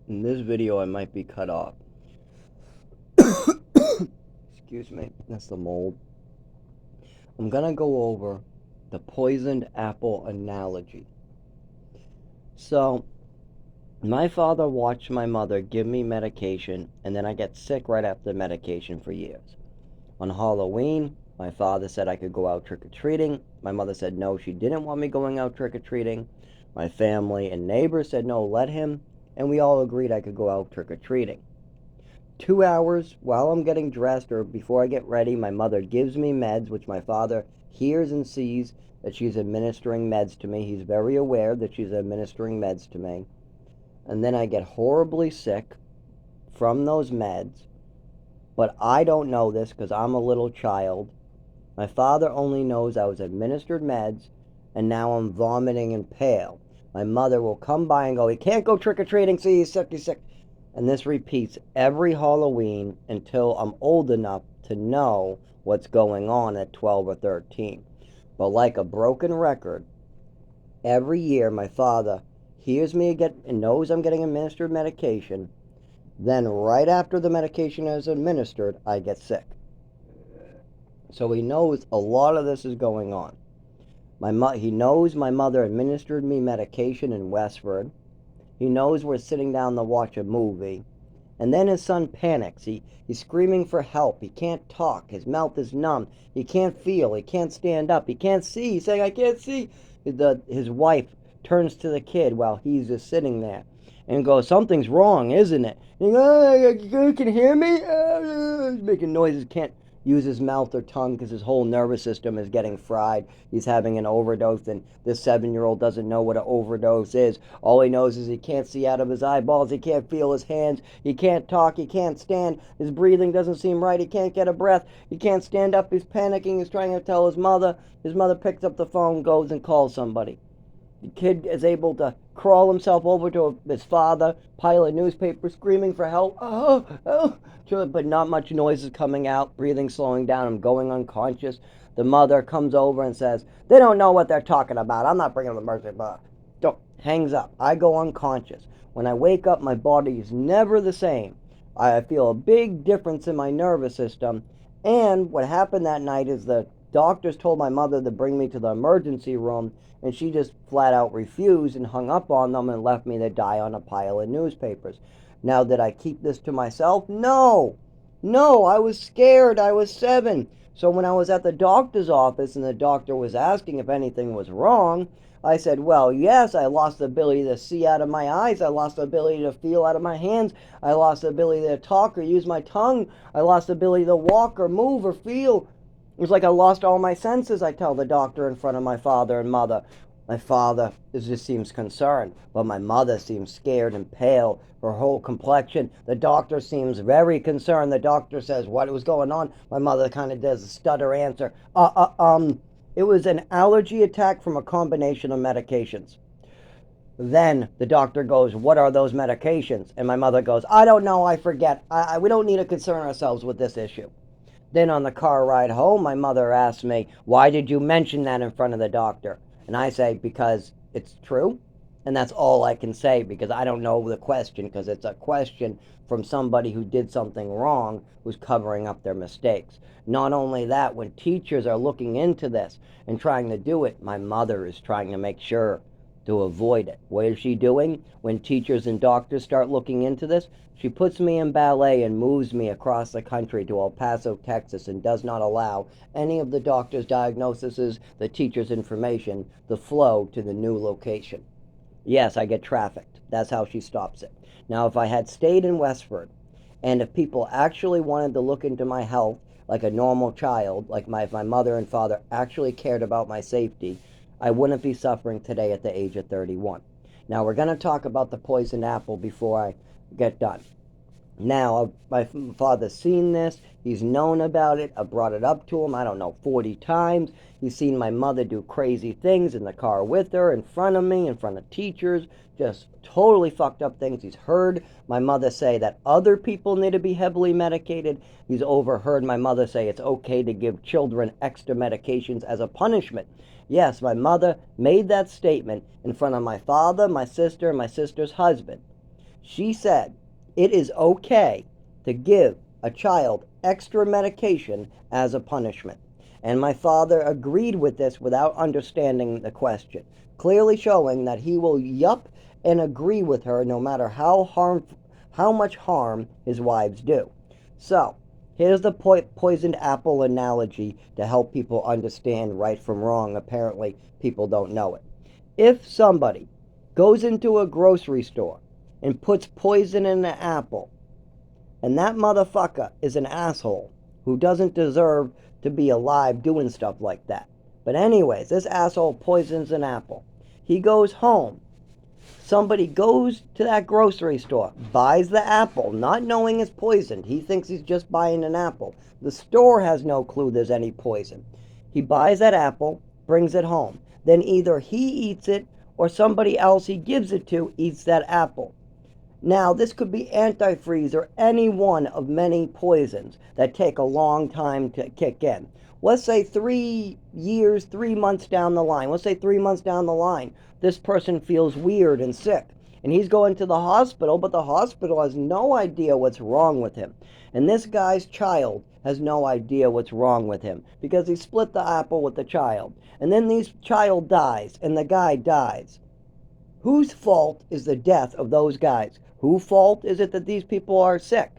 In this video, I might be cut off. Excuse me, that's the mold. I'm gonna go over the poisoned apple analogy. So, my father watched my mother give me medication, and then I get sick right after the medication for years. On Halloween, my father said I could go out trick or treating. My mother said no, she didn't want me going out trick or treating. My family and neighbors said no, let him, and we all agreed I could go out trick or treating. 2 hours while I'm getting dressed or before I get ready, my mother gives me meds, which my father hears and sees that she's administering meds to me. He's very aware that she's administering meds to me. And then I get horribly sick from those meds, but I don't know this because I'm a little child. My father only knows I was administered meds, and now I'm vomiting and pale. My mother will come by and go, "You can't go trick-or-treating, see, he's sick, he's sick." And this repeats every Halloween until I'm old enough to know what's going on at 12 or 13. But like a broken record, every year my father hears me get and knows I'm getting administered medication. Then right after the medication is administered, I get sick. So he knows a lot of this is going on. He knows my mother administered me medication in Westford. He knows we're sitting down to watch a movie. And then his son panics. He's screaming for help. He can't talk. His mouth is numb. He can't feel. He can't stand up. He can't see. He's saying, "I can't see." His wife turns to the kid while he's just sitting there and goes, "Something's wrong, isn't it?" And he goes, "You can hear me?" He's making noises. Can't use his mouth or tongue because his whole nervous system is getting fried. He's having an overdose, and this 7-year-old doesn't know what an overdose is. All he knows is he can't see out of his eyeballs, he can't feel his hands, he can't talk, he can't stand, his breathing doesn't seem right, he can't get a breath, he can't stand up, he's panicking, he's trying to tell his mother. His mother picks up the phone, goes and calls somebody. The kid is able to crawl himself over to his father, pile a newspaper, screaming for help. Oh, oh. But not much noise is coming out, breathing slowing down. I'm going unconscious. The mother comes over and says, "They don't know what they're talking about. I'm not bringing them the mercy." But don't. Hangs up. I go unconscious. When I wake up, my body is never the same. I feel a big difference in my nervous system. And what happened that night is the doctors told my mother to bring me to the emergency room, and she just flat out refused and hung up on them and left me to die on a pile of newspapers. Now, did I keep this to myself? No. No, I was scared. I was 7. So when I was at the doctor's office and the doctor was asking if anything was wrong, I said, "Well, yes, I lost the ability to see out of my eyes. I lost the ability to feel out of my hands. I lost the ability to talk or use my tongue. I lost the ability to walk or move or feel. It was like I lost all my senses," I tell the doctor in front of my father and mother. My father just seems concerned, but my mother seems scared and pale, her whole complexion. The doctor seems very concerned. The doctor says, "What was going on?" My mother kind of does a stutter answer. It was an allergy attack from a combination of medications." Then the doctor goes, "What are those medications?" And my mother goes, "I don't know, I forget. We don't need to concern ourselves with this issue." Then on the car ride home, my mother asked me, "Why did you mention that in front of the doctor?" And I say, "Because it's true." And that's all I can say because I don't know the question, because it's a question from somebody who did something wrong, who's covering up their mistakes. Not only that, when teachers are looking into this and trying to do it, my mother is trying to make sure to avoid it. What is she doing? When teachers and doctors start looking into this, she puts me in ballet and moves me across the country to El Paso, Texas, and does not allow any of the doctor's diagnoses, the teacher's information, to flow to the new location. Yes, I get trafficked. That's how she stops it. Now, if I had stayed in Westford, and if people actually wanted to look into my health like a normal child, like if my mother and father actually cared about my safety, I wouldn't be suffering today at the age of 31. Now, we're going to talk about the poisoned apple before I get done. Now, my father's seen this. He's known about it. I brought it up to him, I don't know, 40 times. He's seen my mother do crazy things in the car with her, in front of me, in front of teachers, just totally fucked up things. He's heard my mother say that other people need to be heavily medicated. He's overheard my mother say it's okay to give children extra medications as a punishment. Yes, my mother made that statement in front of my father, my sister, and my sister's husband. She said it is okay to give a child extra medication as a punishment. And my father agreed with this without understanding the question, clearly showing that he will yup and agree with her no matter how much harm his wives do. So, here's the poisoned apple analogy to help people understand right from wrong. Apparently, people don't know it. If somebody goes into a grocery store and puts poison in an apple, and that motherfucker is an asshole who doesn't deserve to be alive doing stuff like that. But anyways, this asshole poisons an apple. He goes home. Somebody goes to that grocery store, buys the apple, not knowing it's poisoned. He thinks he's just buying an apple. The store has no clue there's any poison. He buys that apple, brings it home. Then either he eats it or somebody else he gives it to eats that apple. Now, this could be antifreeze or any one of many poisons that take a long time to kick in. Let's say 3 years, 3 months down the line. Let's say 3 months down the line, this person feels weird and sick. And he's going to the hospital, but the hospital has no idea what's wrong with him. And this guy's child has no idea what's wrong with him because he split the apple with the child. And then this child dies, and the guy dies. Whose fault is the death of those guys? Whose fault is it that these people are sick?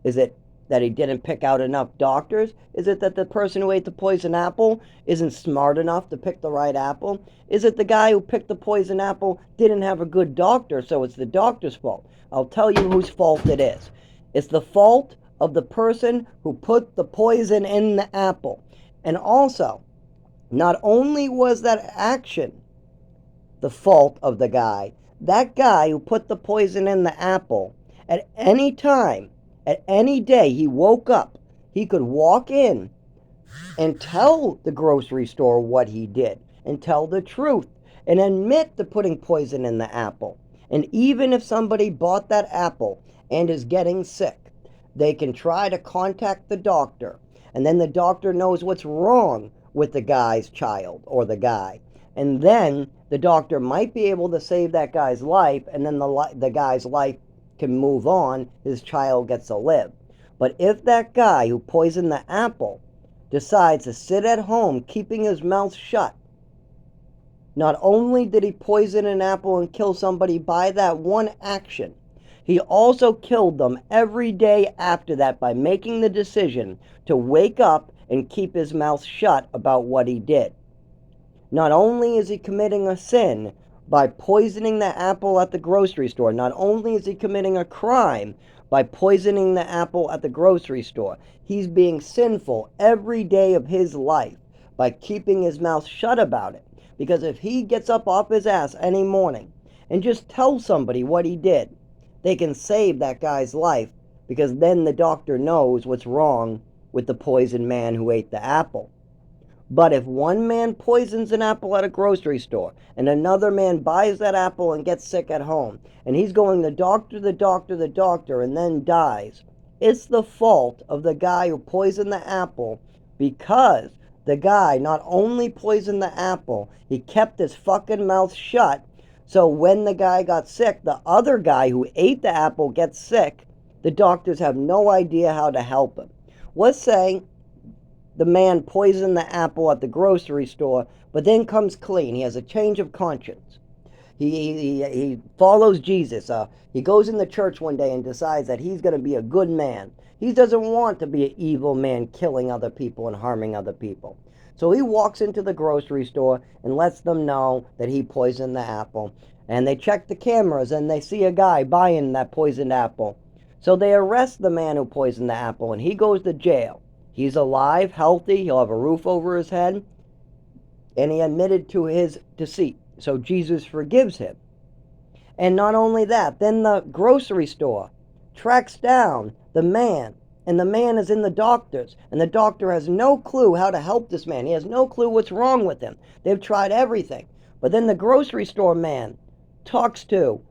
Is it that he didn't pick out enough doctors? Is it that the person who ate the poison apple isn't smart enough to pick the right apple? Is it the guy who picked the poison apple didn't have a good doctor, so it's the doctor's fault? I'll tell you whose fault it is. It's the fault of the person who put the poison in the apple. And also, not only was that action the fault of the guy, that guy who put the poison in the apple, at any time, at any day he woke up, he could walk in and tell the grocery store what he did and tell the truth and admit to putting poison in the apple. And even if somebody bought that apple and is getting sick, they can try to contact the doctor, and then the doctor knows what's wrong with the guy's child or the guy. And then the doctor might be able to save that guy's life, and then the guy's life can move on. His child gets to live. But if that guy who poisoned the apple decides to sit at home keeping his mouth shut, not only did he poison an apple and kill somebody by that one action, he also killed them every day after that by making the decision to wake up and keep his mouth shut about what he did. Not only is he committing a sin by poisoning the apple at the grocery store, not only is he committing a crime by poisoning the apple at the grocery store, he's being sinful every day of his life by keeping his mouth shut about it. Because if he gets up off his ass any morning and just tells somebody what he did, they can save that guy's life, because then the doctor knows what's wrong with the poisoned man who ate the apple. But if one man poisons an apple at a grocery store and another man buys that apple and gets sick at home, and he's going the doctor, and then dies, it's the fault of the guy who poisoned the apple, because the guy not only poisoned the apple, he kept his fucking mouth shut. So when the guy got sick, the other guy who ate the apple gets sick, the doctors have no idea how to help him. Let's say the man poisoned the apple at the grocery store, but then comes clean. He has a change of conscience. He follows Jesus. He goes in the church one day and decides that he's going to be a good man. He doesn't want to be an evil man killing other people and harming other people. So he walks into the grocery store and lets them know that he poisoned the apple. And they check the cameras and they see a guy buying that poisoned apple. So they arrest the man who poisoned the apple, and he goes to jail. He's alive, healthy, he'll have a roof over his head, and he admitted to his deceit. So Jesus forgives him. And not only that, then the grocery store tracks down the man, and the man is in the doctor's, and the doctor has no clue how to help this man. He has no clue what's wrong with him. They've tried everything. But then the grocery store man talks to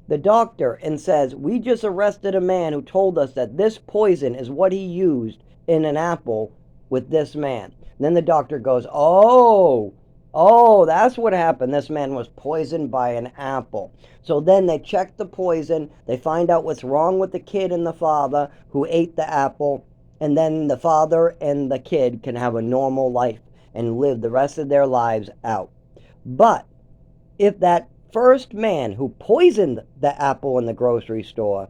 the doctor and says, we just arrested a man who told us that this poison is what he used in an apple with this man. And then the doctor goes, oh, Oh, that's what happened. This man was poisoned by an apple. So then they check the poison. They find out what's wrong with the kid and the father who ate the apple. And then the father and the kid can have a normal life and live the rest of their lives out. But if that first man who poisoned the apple in the grocery store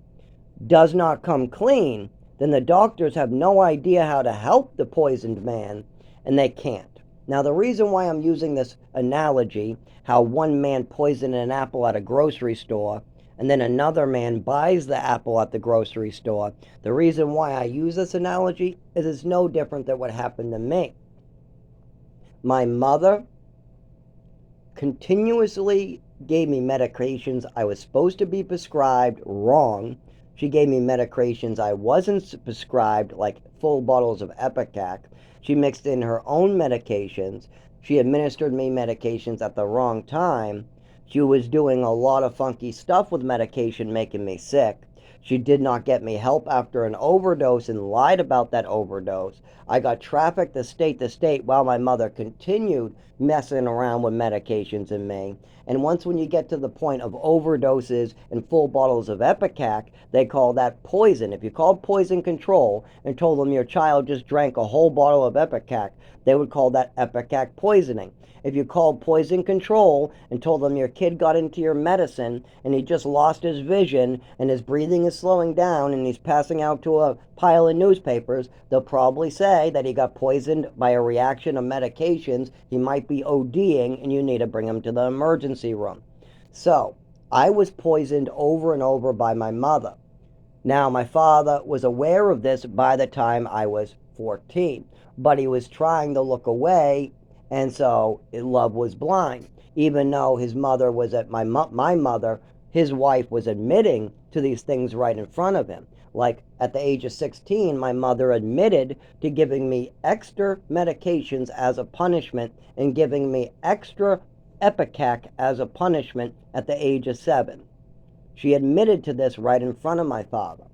does not come clean, then the doctors have no idea how to help the poisoned man, and they can't. Now, the reason why I'm using this analogy, how one man poisoned an apple at a grocery store, and then another man buys the apple at the grocery store, the reason why I use this analogy is it's no different than what happened to me. My mother continuously gave me medications I was supposed to be prescribed wrong. She gave me medications I wasn't prescribed, like full bottles of Epicac. She mixed in her own medications. She administered me medications at the wrong time. She was doing a lot of funky stuff with medication, making me sick. She did not get me help after an overdose and lied about that overdose. I got trafficked to state while my mother continued messing around with medications in me. And once when you get to the point of overdoses and full bottles of Epicac, they call that poison. If you called poison control and told them your child just drank a whole bottle of Epicac, they would call that Epicac poisoning. If you called poison control and told them your kid got into your medicine and he just lost his vision and his breathing is slowing down and he's passing out to a pile of newspapers, they'll probably say that he got poisoned by a reaction of medications. He might be ODing and you need to bring him to the emergency room. So, I was poisoned over and over by my mother. Now, my father was aware of this by the time I was 14, but he was trying to look away, and so love was blind. Even though his mother was at my mother, his wife was admitting to these things right in front of him. Like at the age of 16, my mother admitted to giving me extra medications as a punishment and giving me extra Epicac as a punishment at the age of 7. She admitted to this right in front of my father.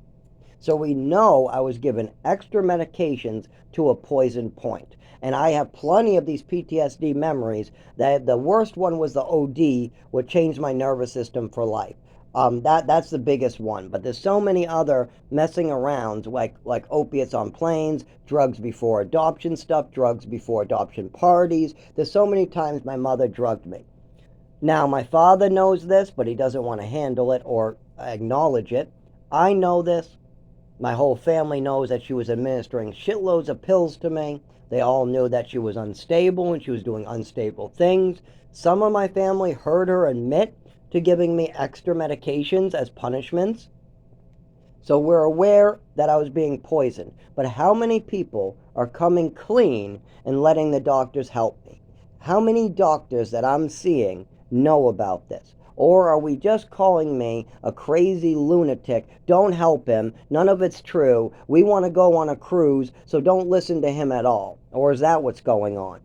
So we know I was given extra medications to a poison point. And I have plenty of these PTSD memories. That the worst one was the OD, which changed my nervous system for life. That's the biggest one. But there's so many other messing arounds, like opiates on planes, drugs before adoption stuff, drugs before adoption parties. There's so many times my mother drugged me. Now, my father knows this, but he doesn't want to handle it or acknowledge it. I know this. My whole family knows that she was administering shitloads of pills to me. They all knew that she was unstable and she was doing unstable things. Some of my family heard her admit to giving me extra medications as punishments. So we're aware that I was being poisoned. But how many people are coming clean and letting the doctors help me? How many doctors that I'm seeing know about this? Or are we just calling me a crazy lunatic? Don't help him. None of it's true. We want to go on a cruise, so don't listen to him at all. Or is that what's going on?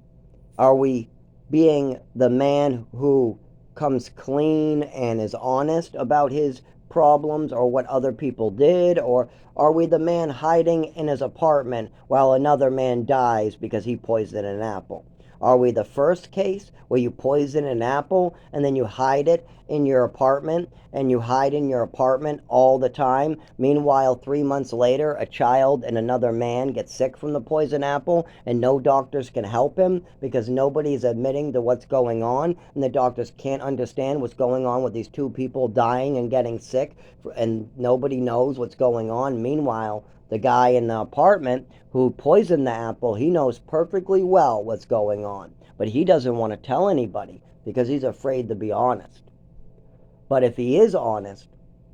Are we being the man who comes clean and is honest about his problems or what other people did? Or are we the man hiding in his apartment while another man dies because he poisoned an apple? Are we the first case where you poison an apple and then you hide it in your apartment and you hide in your apartment all the time? Meanwhile, 3 months later, a child and another man get sick from the poison apple and no doctors can help him because nobody's admitting to what's going on and the doctors can't understand what's going on with these two people dying and getting sick and nobody knows what's going on. Meanwhile, the guy in the apartment who poisoned the apple, he knows perfectly well what's going on. But he doesn't want to tell anybody because he's afraid to be honest. But if he is honest,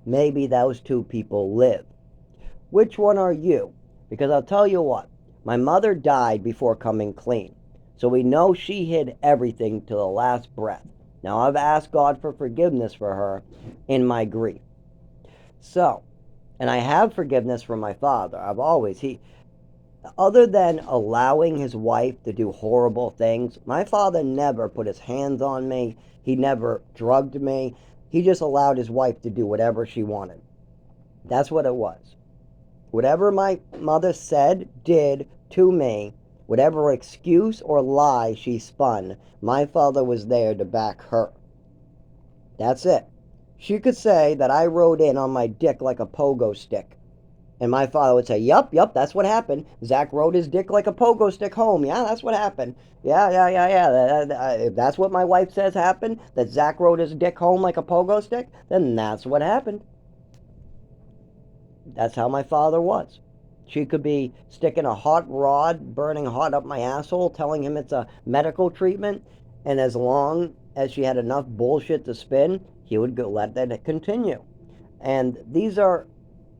maybe those two people live. Which one are you? Because I'll tell you what, my mother died before coming clean. So we know she hid everything to the last breath. Now I've asked God for forgiveness for her in my grief. So, and I have forgiveness from my father. I've always, other than allowing his wife to do horrible things, my father never put his hands on me. He never drugged me. He just allowed his wife to do whatever she wanted. That's what it was. Whatever my mother said, did to me Whatever excuse or lie she spun, my father was there to back her. That's it. She could say that I rode in on my dick like a pogo stick. And my father would say, yup, that's what happened. Zach rode his dick like a pogo stick home. Yeah, that's what happened. Yeah. If that's what my wife says happened, that Zach rode his dick home like a pogo stick, then that's what happened. That's how my father was. She could be sticking a hot rod, burning hot up my asshole, telling him it's a medical treatment. And as long as she had enough bullshit to spin, he would let that continue. And these are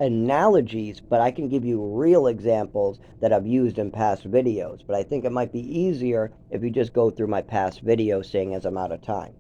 analogies, but I can give you real examples that I've used in past videos. But I think it might be easier if you just go through my past videos, seeing as I'm out of time.